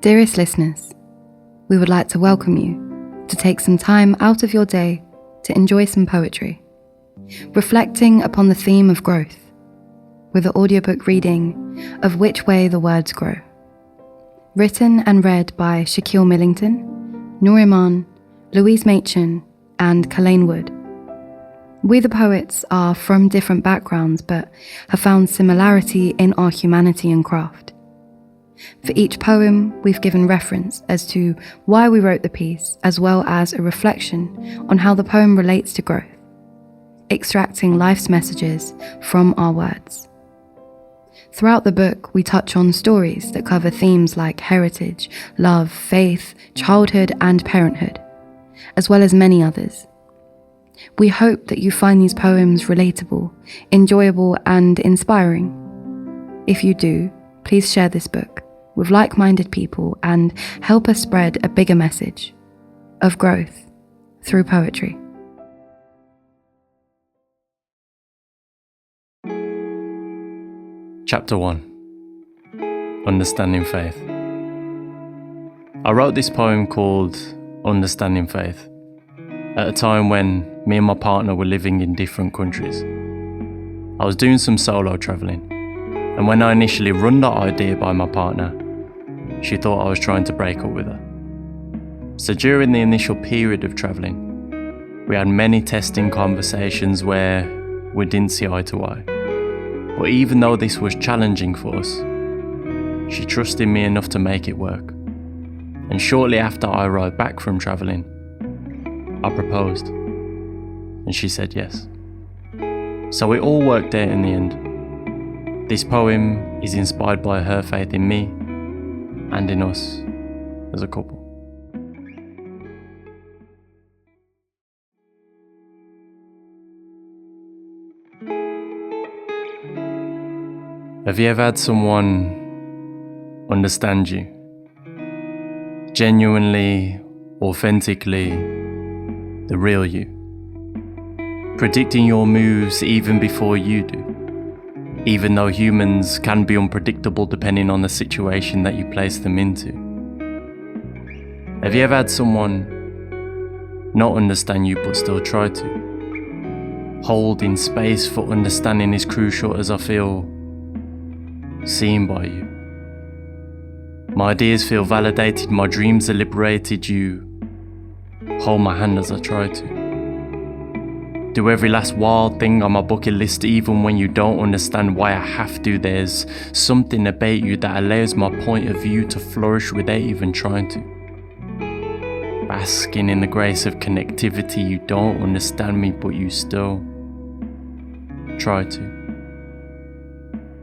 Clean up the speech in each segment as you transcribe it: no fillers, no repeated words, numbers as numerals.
Dearest listeners, we would like to welcome you to take some time out of your day to enjoy some poetry, reflecting upon the theme of growth, with the audiobook reading of Which Way the Words Grow, written and read by Shakquille Millington, Noor Iman, Louise Machen, and Culain. We the poets are from different backgrounds but have found similarity in our humanity and craft. For each poem, we've given reference as to why we wrote the piece, as well as a reflection on how the poem relates to growth, extracting life's messages from our words. Throughout the book, we touch on stories that cover themes like heritage, love, faith, childhood, and parenthood, as well as many others. We hope that you find these poems relatable, enjoyable, and inspiring. If you do, please share this book with like-minded people and help us spread a bigger message of growth through poetry. Chapter 1. Understanding Faith. I wrote this poem called Understanding Faith at a time when me and my partner were living in different countries. I was doing some solo travelling, and when I initially run the idea by my partner, she thought I was trying to break up with her. So during the initial period of travelling, we had many testing conversations where we didn't see eye to eye. But even though this was challenging for us, she trusted me enough to make it work. And shortly after I arrived back from travelling, I proposed, and she said yes. So it all worked out in the end. This poem is inspired by her faith in me and in us as a couple. Have you ever had someone understand you? Genuinely, authentically, the real you. Predicting your moves even before you do. Even though humans can be unpredictable depending on the situation that you place them into. Have you ever had someone not understand you but still try to? Holding space for understanding is crucial as I feel seen by you. My ideas feel validated, my dreams are liberated, you hold my hand as I try to. Do every last wild thing on my bucket list even when you don't understand why I have to. There's something about you that allows my point of view to flourish without even trying to. Basking in the grace of connectivity, you don't understand me but you still try to.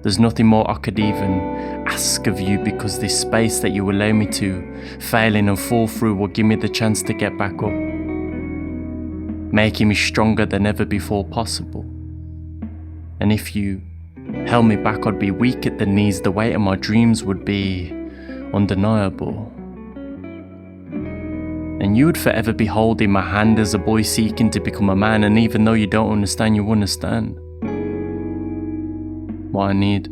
There's nothing more I could even ask of you because this space that you allow me to failing and fall through will give me the chance to get back up, making me stronger than ever before possible. And if you held me back, I'd be weak at the knees. The weight of my dreams would be undeniable. And you would forever be holding my hand as a boy seeking to become a man. And even though you don't understand, you understand what I need,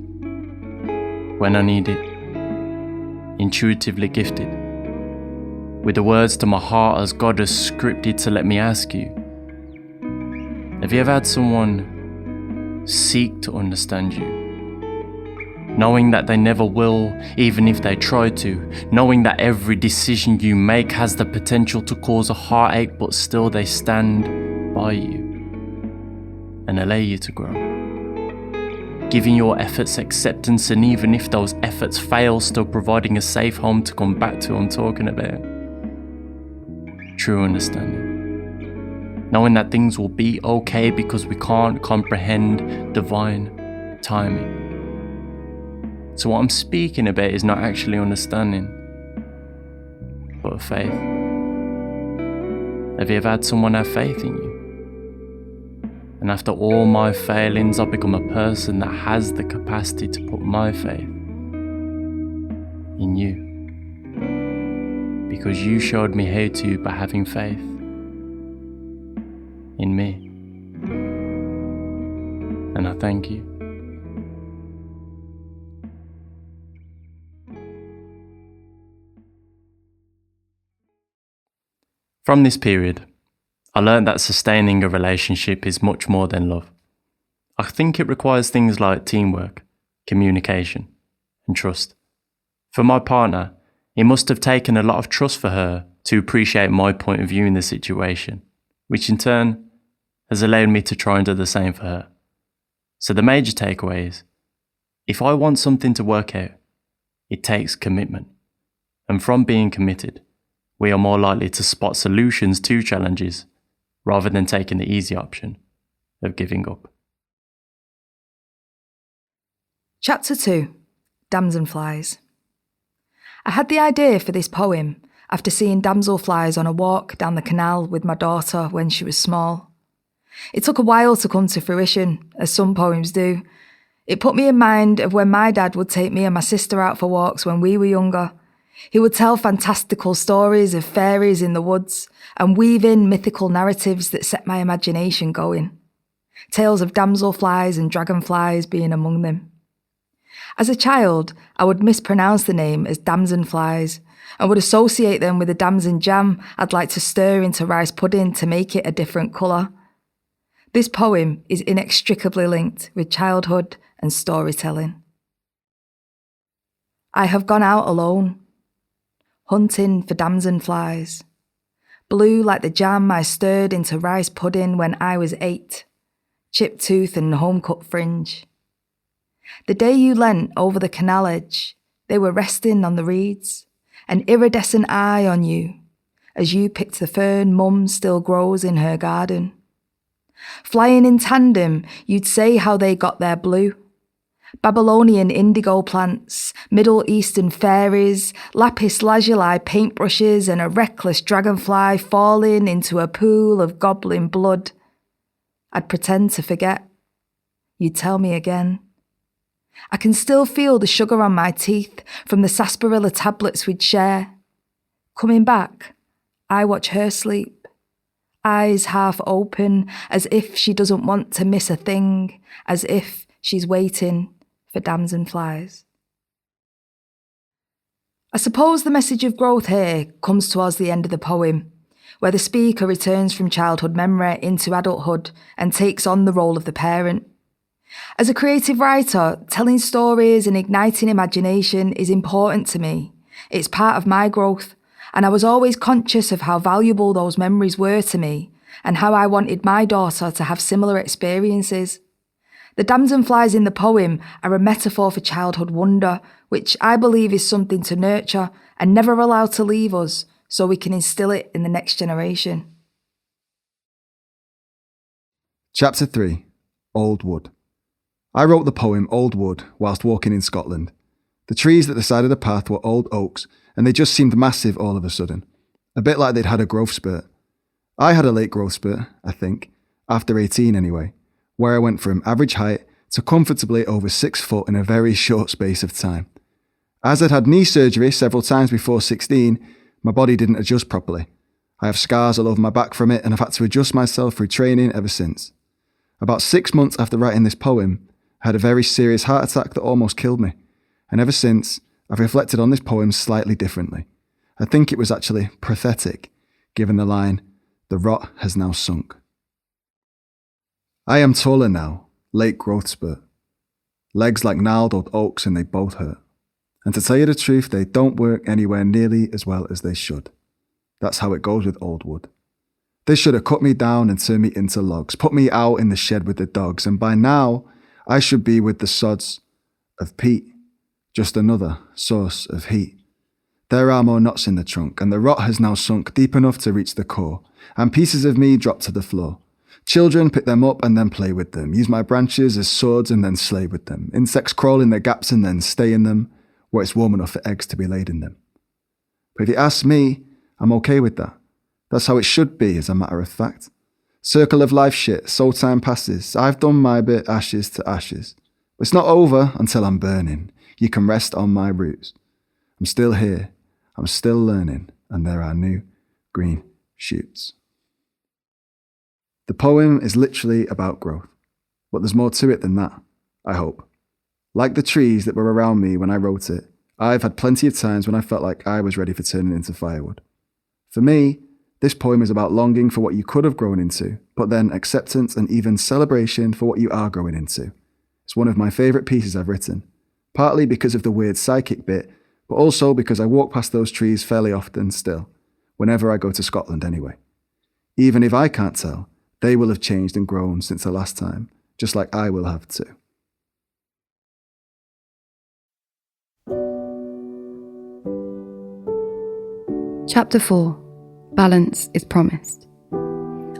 when I need it, intuitively gifted, with the words to my heart as God has scripted to let me ask you, have you ever had someone seek to understand you? Knowing that they never will, even if they try to, knowing that every decision you make has the potential to cause a heartache, but still they stand by you and allow you to grow. Giving your efforts acceptance, and even if those efforts fail, still providing a safe home to come back to. I'm talking about true understanding. Knowing that things will be okay because we can't comprehend divine timing. So what I'm speaking about is not actually understanding, but faith. Have you ever had someone have faith in you? And after all my failings, I've become a person that has the capacity to put my faith in you. Because you showed me how to by having faith in me. And I thank you. From this period, I learned that sustaining a relationship is much more than love. I think it requires things like teamwork, communication, and trust. For my partner, it must have taken a lot of trust for her to appreciate my point of view in the situation, which in turn has allowed me to try and do the same for her. So the major takeaway is, if I want something to work out, it takes commitment. And from being committed, we are more likely to spot solutions to challenges rather than taking the easy option of giving up. Chapter 2. Damselflies. I had the idea for this poem after seeing damselflies on a walk down the canal with my daughter when she was small. It took a while to come to fruition, as some poems do. It put me in mind of when my dad would take me and my sister out for walks when we were younger. He would tell fantastical stories of fairies in the woods and weave in mythical narratives that set my imagination going. Tales of damselflies and dragonflies being among them. As a child, I would mispronounce the name as damsenflies and would associate them with the damson jam I'd like to stir into rice pudding to make it a different colour. This poem is inextricably linked with childhood and storytelling. I have gone out alone, hunting for damsenflies, blue like the jam I stirred into rice pudding when I was 8, chipped tooth and home-cut fringe. The day you leant over the canal edge, they were resting on the reeds, an iridescent eye on you, as you picked the fern Mum still grows in her garden. Flying in tandem, you'd say how they got their blue. Babylonian indigo plants, Middle Eastern fairies, lapis lazuli paintbrushes and a reckless dragonfly falling into a pool of goblin blood. I'd pretend to forget. You'd tell me again. I can still feel the sugar on my teeth from the sarsaparilla tablets we'd share. Coming back, I watch her sleep, eyes half open, as if she doesn't want to miss a thing, as if she's waiting for damsenflies. I suppose the message of growth here comes towards the end of the poem, where the speaker returns from childhood memory into adulthood and takes on the role of the parent. As a creative writer, telling stories and igniting imagination is important to me. It's part of my growth, and I was always conscious of how valuable those memories were to me and how I wanted my daughter to have similar experiences. The damsenflies in the poem are a metaphor for childhood wonder, which I believe is something to nurture and never allow to leave us so we can instill it in the next generation. Chapter 3. Old Wood. I wrote the poem Old Wood whilst walking in Scotland. The trees at the side of the path were old oaks, and they just seemed massive all of a sudden, a bit like they'd had a growth spurt. I had a late growth spurt, I think, after 18 anyway, where I went from average height to comfortably over 6 foot in a very short space of time. As I'd had knee surgery several times before 16, my body didn't adjust properly. I have scars all over my back from it, and I've had to adjust myself through training ever since. About 6 months after writing this poem, I had a very serious heart attack that almost killed me, and ever since, I've reflected on this poem slightly differently. I think it was actually pathetic, given the line, "The rot has now sunk." I am taller now, late growth spurt. Legs like gnarled old oaks and they both hurt. And to tell you the truth, they don't work anywhere nearly as well as they should. That's how it goes with old wood. They should have cut me down and turned me into logs, put me out in the shed with the dogs, and by now, I should be with the sods of peat, just another source of heat. There are more knots in the trunk, and the rot has now sunk deep enough to reach the core, and pieces of me drop to the floor. Children pick them up and then play with them, use my branches as swords and then slay with them. Insects crawl in their gaps and then stay in them, where it's warm enough for eggs to be laid in them. But if you ask me, I'm okay with that. That's how it should be, as a matter of fact. Circle of life shit, so time passes. I've done my bit, ashes to ashes. But it's not over until I'm burning. You can rest on my roots. I'm still here, I'm still learning, and there are new green shoots. The poem is literally about growth, but there's more to it than that, I hope. Like the trees that were around me when I wrote it, I've had plenty of times when I felt like I was ready for turning into firewood. For me, This poem is about longing for what you could have grown into, but then acceptance and even celebration for what you are growing into. It's one of my favourite pieces I've written, partly because of the weird psychic bit, but also because I walk past those trees fairly often still, whenever I go to Scotland anyway. Even if I can't tell, they will have changed and grown since the last time, just like I will have too. Chapter 4. Balance is Promised.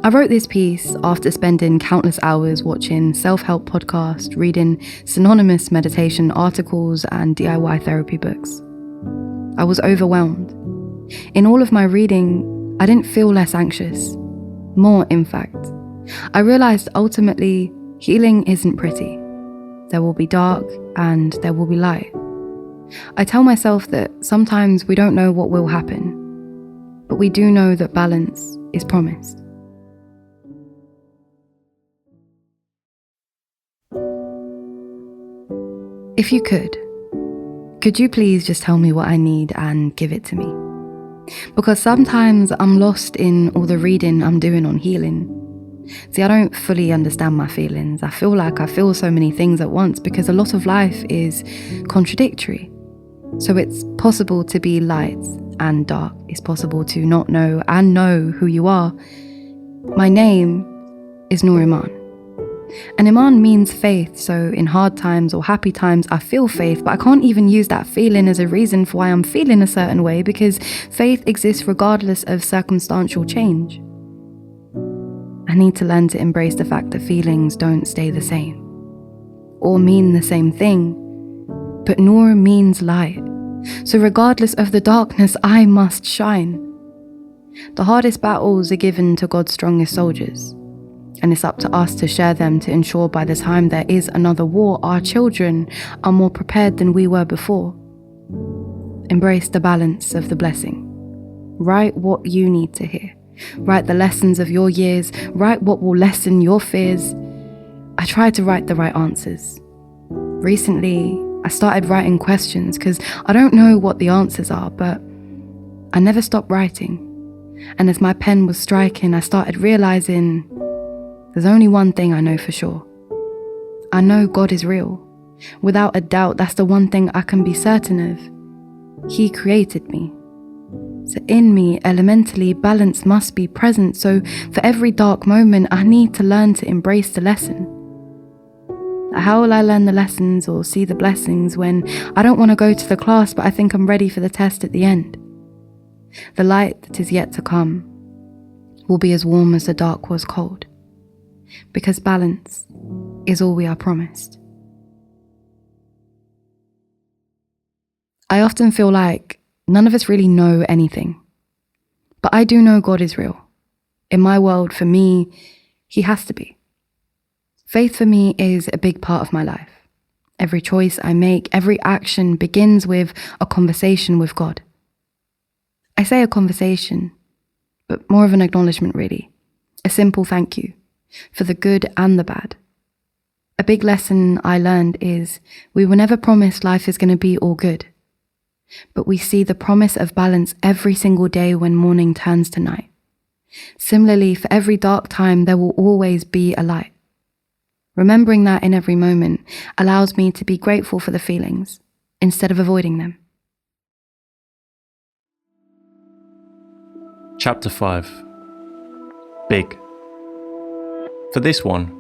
I wrote this piece after spending countless hours watching self-help podcasts, reading synonymous meditation articles and DIY therapy books. I was overwhelmed. In all of my reading, I didn't feel less anxious. More, in fact. I realized ultimately, healing isn't pretty. There will be dark and there will be light. I tell myself that sometimes we don't know what will happen, but we do know that balance is promised. If you could you please just tell me what I need and give it to me? Because sometimes I'm lost in all the reading I'm doing on healing. See, I don't fully understand my feelings. I feel like I feel so many things at once because a lot of life is contradictory. So it's possible to be light and dark. It's possible to not know and know who you are. My name is Noor Iman. And Iman means faith, so in hard times or happy times I feel faith, but I can't even use that feeling as a reason for why I'm feeling a certain way because faith exists regardless of circumstantial change. I need to learn to embrace the fact that feelings don't stay the same or mean the same thing, but Noor means light. So regardless of the darkness, I must shine. The hardest battles are given to God's strongest soldiers, and it's up to us to share them to ensure by the time there is another war, our children are more prepared than we were before. Embrace the balance of the blessing. Write what you need to hear. Write the lessons of your years. Write what will lessen your fears. I try to write the right answers. Recently, I started writing questions because I don't know what the answers are, but I never stopped writing. And as my pen was striking, I started realizing there's only one thing I know for sure. I know God is real. Without a doubt, that's the one thing I can be certain of. He created me. So in me, elementally, balance must be present. So for every dark moment, I need to learn to embrace the lesson. How will I learn the lessons or see the blessings when I don't want to go to the class, but I think I'm ready for the test at the end? The light that is yet to come will be as warm as the dark was cold, because balance is all we are promised. I often feel like none of us really know anything, but I do know God is real. In my world, for me, He has to be. Faith for me is a big part of my life. Every choice I make, every action begins with a conversation with God. I say a conversation, but more of an acknowledgement really. A simple thank you for the good and the bad. A big lesson I learned is we were never promised life is going to be all good, but we see the promise of balance every single day when morning turns to night. Similarly, for every dark time, there will always be a light. Remembering that in every moment allows me to be grateful for the feelings instead of avoiding them. Chapter 5. Big. For this one,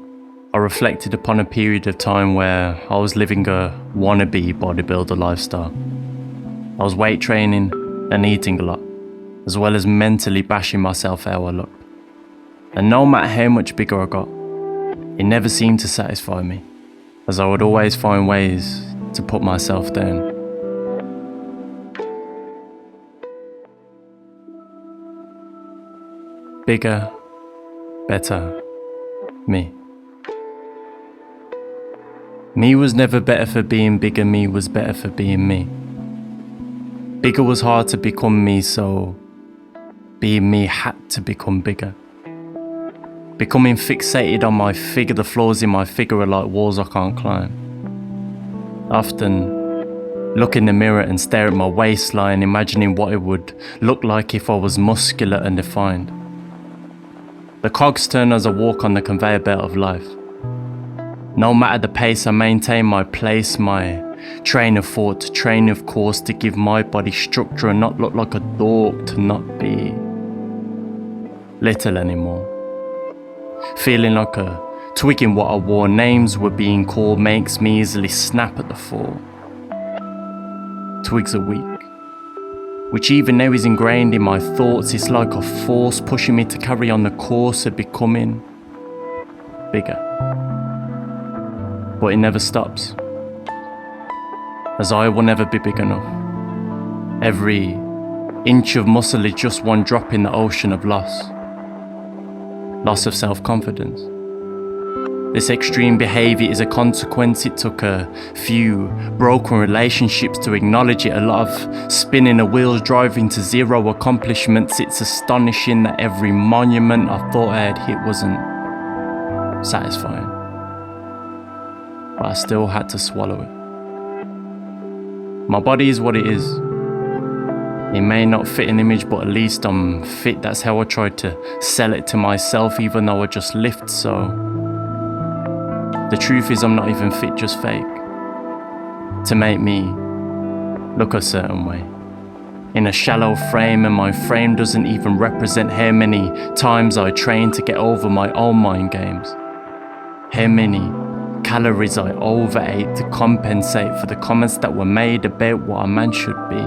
I reflected upon a period of time where I was living a wannabe bodybuilder lifestyle. I was weight training and eating a lot, as well as mentally bashing myself how I looked. And no matter how much bigger I got, it never seemed to satisfy me, as I would always find ways to put myself down. Bigger, better, me. Me was never better for being bigger, me was better for being me. Bigger was hard to become me, so being me had to become bigger. Becoming fixated on my figure, the flaws in my figure are like walls I can't climb. Often, Look in the mirror and stare at my waistline, imagining what it would look like if I was muscular and defined. The cogs turn as I walk on the conveyor belt of life. No matter the pace, I maintain my place, my train of thought, train of course, to give my body structure and not look like a dork, to not be little anymore. Feeling like a twig in what I wore, names were being called, makes me easily snap at the fall. Twigs are weak, which even now is ingrained in my thoughts. It's like a force pushing me to carry on the course of becoming bigger. But it never stops, as I will never be big enough. Every inch of muscle is just one drop in the ocean of loss of self-confidence. This extreme behaviour is a consequence. It took a few broken relationships to acknowledge it, a lot of spinning the wheels, driving to zero accomplishments. It's astonishing that every monument I thought I had hit wasn't satisfying. But I still had to swallow it. My body is what it is. It may not fit an image, but at least I'm fit. That's how I tried to sell it to myself, even though I just lift so. The truth is I'm not even fit, just fake. To make me look a certain way. In a shallow frame, and my frame doesn't even represent how many times I trained to get over my own mind games. How many calories I overate to compensate for the comments that were made about what a man should be.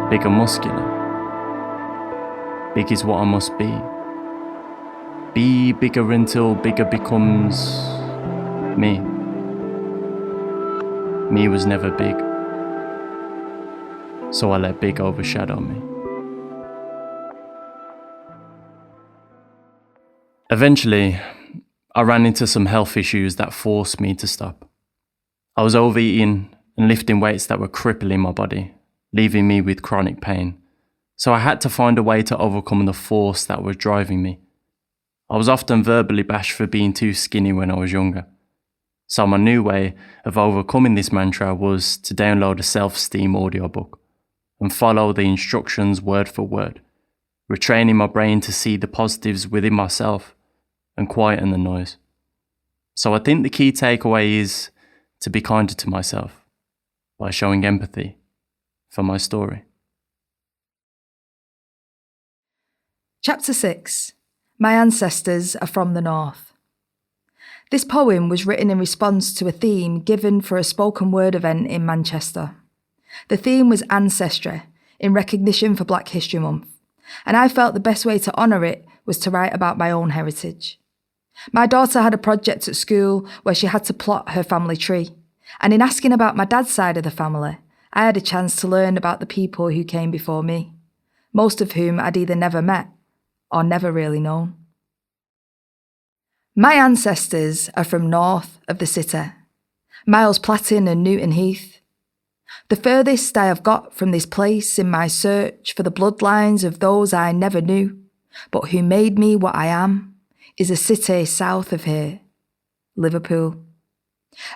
Big and muscular. Big is what I must be. Be bigger until bigger becomes me. Me was never big, so I let big overshadow me. Eventually, I ran into some health issues that forced me to stop. I was overeating and lifting weights that were crippling my body, leaving me with chronic pain. So I had to find a way to overcome the force that was driving me. I was often verbally bashed for being too skinny when I was younger. So my new way of overcoming this mantra was to download a self-esteem audiobook and follow the instructions word for word, retraining my brain to see the positives within myself and quieten the noise. So I think the key takeaway is to be kinder to myself by showing empathy for my story. Chapter 6. My ancestors are from the north. This poem was written in response to a theme given for a spoken word event in Manchester. The theme was ancestry, in recognition for Black History Month, and I felt the best way to honour it was to write about my own heritage. My daughter had a project at school where she had to plot her family tree, and in asking about my dad's side of the family, I had a chance to learn about the people who came before me, most of whom I'd either never met or never really known. My ancestors are from north of the city, Miles Platin and Newton Heath. The furthest I have got from this place in my search for the bloodlines of those I never knew, but who made me what I am, is a city south of here, Liverpool.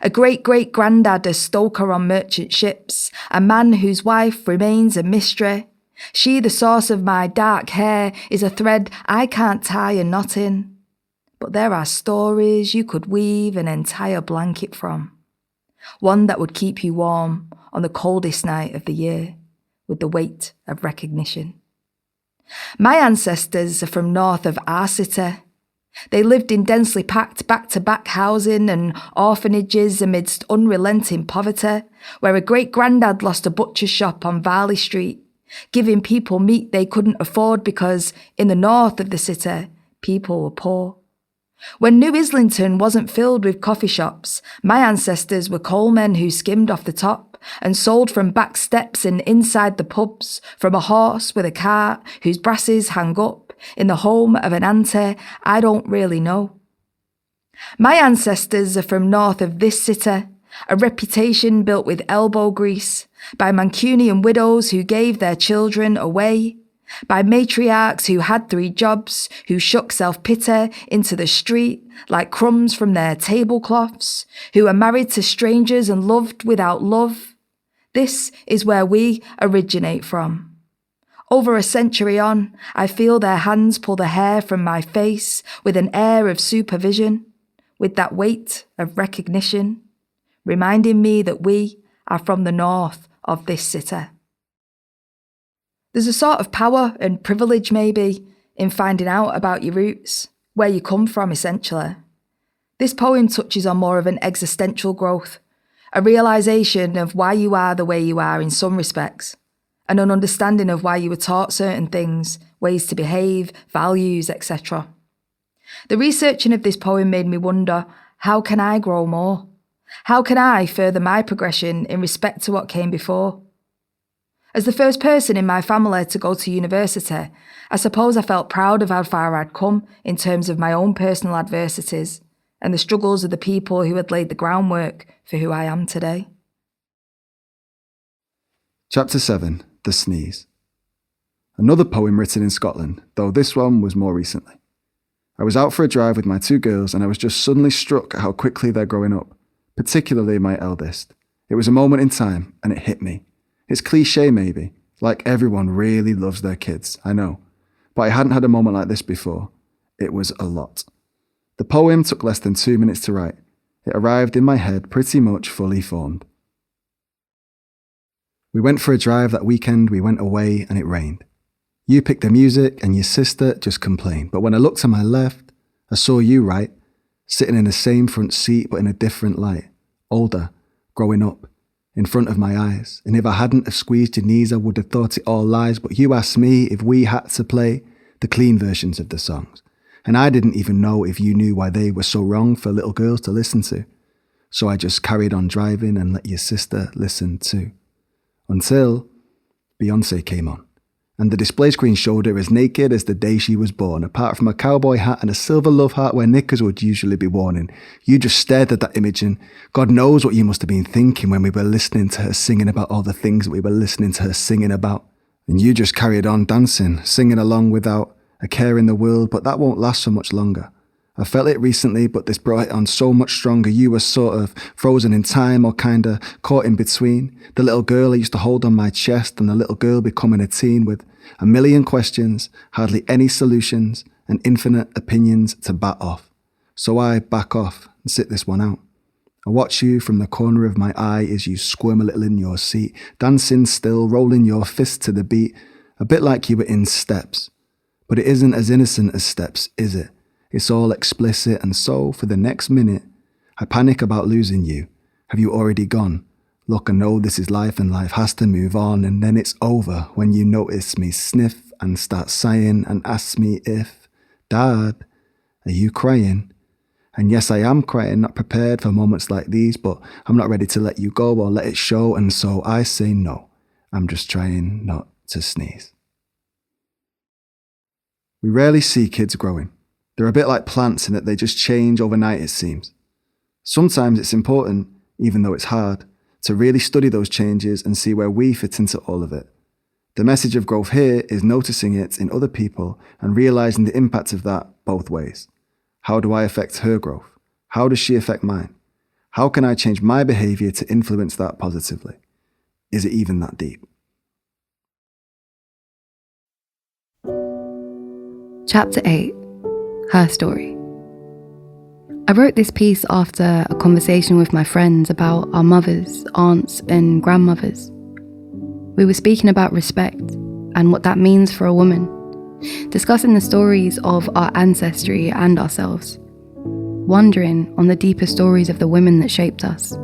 A great-great-granddad, a stoker on merchant ships, a man whose wife remains a mystery. She, the source of my dark hair, is a thread I can't tie a knot in. But there are stories you could weave an entire blanket from. One that would keep you warm on the coldest night of the year, with the weight of recognition. My ancestors are from north of our city. They lived in densely packed back-to-back housing and orphanages amidst unrelenting poverty, where a great-granddad lost a butcher's shop on Varley Street, giving people meat they couldn't afford because, in the north of the city, people were poor. When New Islington wasn't filled with coffee shops, my ancestors were coalmen who skimmed off the top and sold from back steps and inside the pubs, from a horse with a cart whose brasses hang up in the home of an auntie I don't really know. My ancestors are from north of this city, a reputation built with elbow grease by Mancunian widows who gave their children away, by matriarchs who had 3 jobs, who shook self-pity into the street like crumbs from their tablecloths, who are married to strangers and loved without love. This is where we originate from. Over a century on, I feel their hands pull the hair from my face with an air of supervision, with that weight of recognition, reminding me that we are from the north of this city. There's a sort of power and privilege, maybe, in finding out about your roots, where you come from, essentially. This poem touches on more of an existential growth, a realisation of why you are the way you are in some respects, and an understanding of why you were taught certain things, ways to behave, values, etc. The researching of this poem made me wonder, how can I grow more? How can I further my progression in respect to what came before? As the first person in my family to go to university, I suppose I felt proud of how far I'd come in terms of my own personal adversities and the struggles of the people who had laid the groundwork for who I am today. Chapter 7, The Sneeze. Another poem written in Scotland, though this one was more recently. I was out for a drive with my 2 girls and I was just suddenly struck at how quickly they're growing up, particularly my eldest. It was a moment in time and it hit me. It's cliche maybe, like everyone really loves their kids, I know. But I hadn't had a moment like this before. It was a lot. The poem took less than 2 minutes to write. It arrived in my head pretty much fully formed. We went for a drive that weekend, we went away and it rained. You picked the music and your sister just complained. But when I looked to my left, I saw you, right? Sitting in the same front seat but in a different light. Older, growing up. In front of my eyes, and if I hadn't have squeezed your knees I would have thought it all lies, but you asked me if we had to play the clean versions of the songs, and I didn't even know if you knew why they were so wrong for little girls to listen to. So I just carried on driving and let your sister listen too. Until Beyoncé came on, and the display screen showed her as naked as the day she was born, apart from a cowboy hat and a silver love heart where knickers would usually be worn in. You just stared at that image and God knows what you must have been thinking when we were listening to her singing about all the things that we were listening to her singing about. And you just carried on dancing, singing along without a care in the world, but that won't last so much longer. I felt it recently, but this brought it on so much stronger. You were sort of frozen in time or kinda caught in between. The little girl I used to hold on my chest and the little girl becoming a teen with a million questions, hardly any solutions, and infinite opinions to bat off. So I back off and sit this one out. I watch you from the corner of my eye as you squirm a little in your seat, dancing still, rolling your fist to the beat, a bit like you were in Steps. But it isn't as innocent as Steps, is it? It's all explicit, and so, for the next minute, I panic about losing you. Have you already gone? Look, I know this is life and life has to move on, and then it's over when you notice me sniff and start sighing and ask me if, Dad, are you crying? And yes, I am crying, not prepared for moments like these, but I'm not ready to let you go or let it show, and so I say no. I'm just trying not to sneeze. We rarely see kids growing. They're a bit like plants in that they just change overnight, it seems. Sometimes it's important, even though it's hard, to really study those changes and see where we fit into all of it. The message of growth here is noticing it in other people and realizing the impact of that both ways. How do I affect her growth? How does she affect mine? How can I change my behavior to influence that positively? Is it even that deep? Chapter 8, Her Story. I wrote this piece after a conversation with my friends about our mothers, aunts, and grandmothers. We were speaking about respect and what that means for a woman, discussing the stories of our ancestry and ourselves, wondering on the deeper stories of the women that shaped us.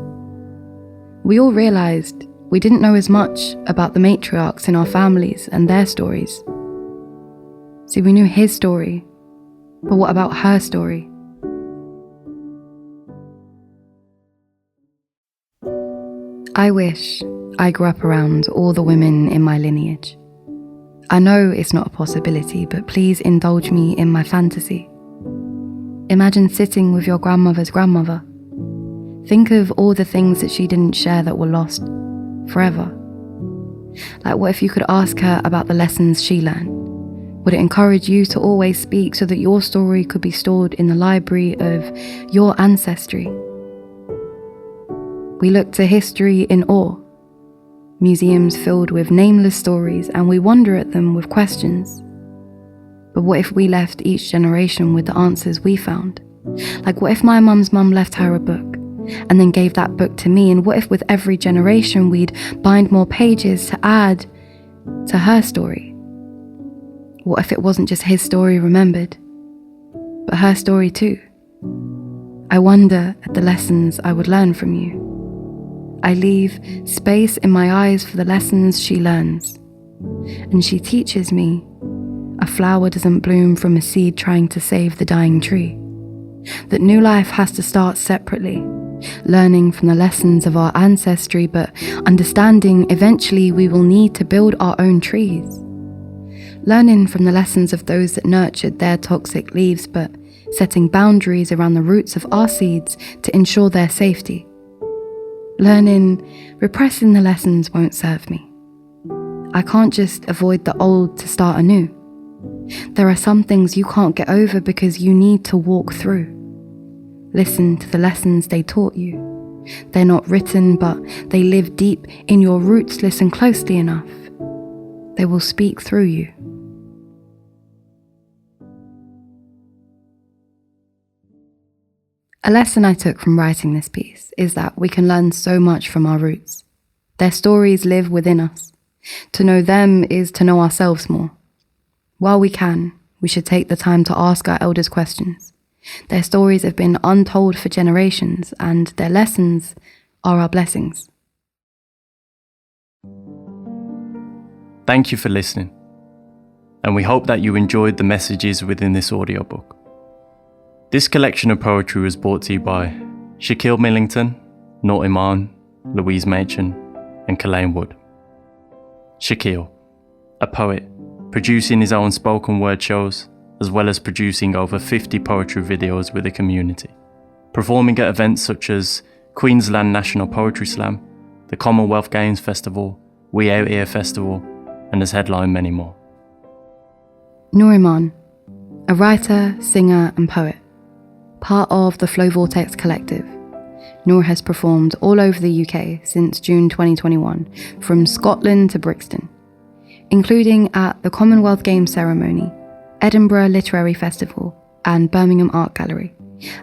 We all realised we didn't know as much about the matriarchs in our families and their stories. See, we knew his story, but what about her story? I wish I grew up around all the women in my lineage. I know it's not a possibility, but please indulge me in my fantasy. Imagine sitting with your grandmother's grandmother. Think of all the things that she didn't share that were lost forever. Like, what if you could ask her about the lessons she learned? Would it encourage you to always speak so that your story could be stored in the library of your ancestry? We look to history in awe, museums filled with nameless stories, and we wonder at them with questions. But what if we left each generation with the answers we found? Like, what if my mum's mum left her a book and then gave that book to me? And what if with every generation we'd bind more pages to add to her story? What if it wasn't just his story remembered, but her story too? I wonder at the lessons I would learn from you. I leave space in my eyes for the lessons she learns. And she teaches me a flower doesn't bloom from a seed trying to save the dying tree. That new life has to start separately, learning from the lessons of our ancestry, but understanding eventually we will need to build our own trees. Learning from the lessons of those that nurtured their toxic leaves, but setting boundaries around the roots of our seeds to ensure their safety. Learning, repressing the lessons won't serve me. I can't just avoid the old to start anew. There are some things you can't get over because you need to walk through. Listen to the lessons they taught you. They're not written, but they live deep in your roots. Listen closely enough. They will speak through you. A lesson I took from writing this piece is that we can learn so much from our roots. Their stories live within us. To know them is to know ourselves more. While we can, we should take the time to ask our elders questions. Their stories have been untold for generations, and their lessons are our blessings. Thank you for listening, and we hope that you enjoyed the messages within this audiobook. This collection of poetry was brought to you by Shakquille Millington, Noor Iman, Louise Machen, and Culain Wood. Shakquille, a poet, producing his own spoken word shows, as well as producing over 50 poetry videos with the community, performing at events such as Queensland National Poetry Slam, the Commonwealth Games Festival, We Out Here Festival, and has headlined many more. Noor Iman, a writer, singer and poet, part of the Flow Vortex Collective. Noor has performed all over the UK since June 2021, from Scotland to Brixton, including at the Commonwealth Games ceremony, Edinburgh Literary Festival and Birmingham Art Gallery,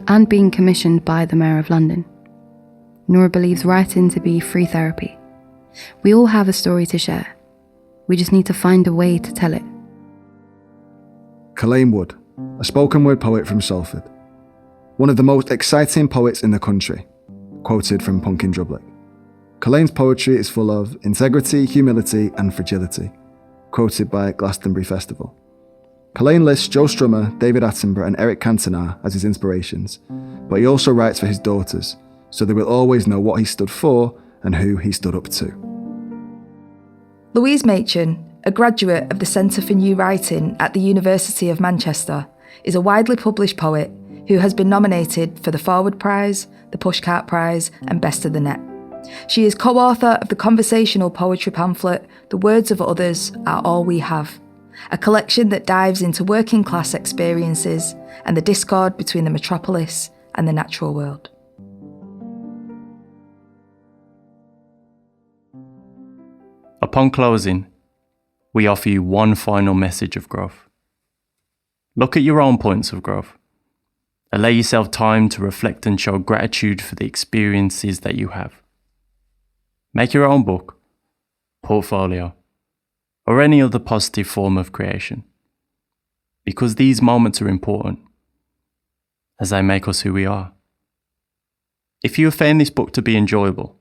and being commissioned by the Mayor of London. Noor believes writing to be free therapy. We all have a story to share. We just need to find a way to tell it. Culain Wood, a spoken word poet from Salford. One of the most exciting poets in the country, quoted from Punkin Drublick. Culain's poetry is full of integrity, humility and fragility, quoted by Glastonbury Festival. Culain lists Joe Strummer, David Attenborough and Eric Cantona as his inspirations, but he also writes for his daughters, so they will always know what he stood for and who he stood up to. Louise Machen, a graduate of the Centre for New Writing at the University of Manchester, is a widely published poet who has been nominated for the Forward Prize, the Pushcart Prize and Best of the Net. She is co-author of the conversational poetry pamphlet The Words of Others Are All We Have, a collection that dives into working class experiences and the discord between the metropolis and the natural world. Upon closing, we offer you one final message of growth. Look at your own points of growth. Allow yourself time to reflect and show gratitude for the experiences that you have. Make your own book, portfolio, or any other positive form of creation. Because these moments are important, as they make us who we are. If you have found this book to be enjoyable,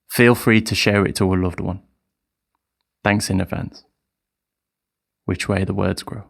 feel free to share it to a loved one. Thanks in advance. Which way the words grow.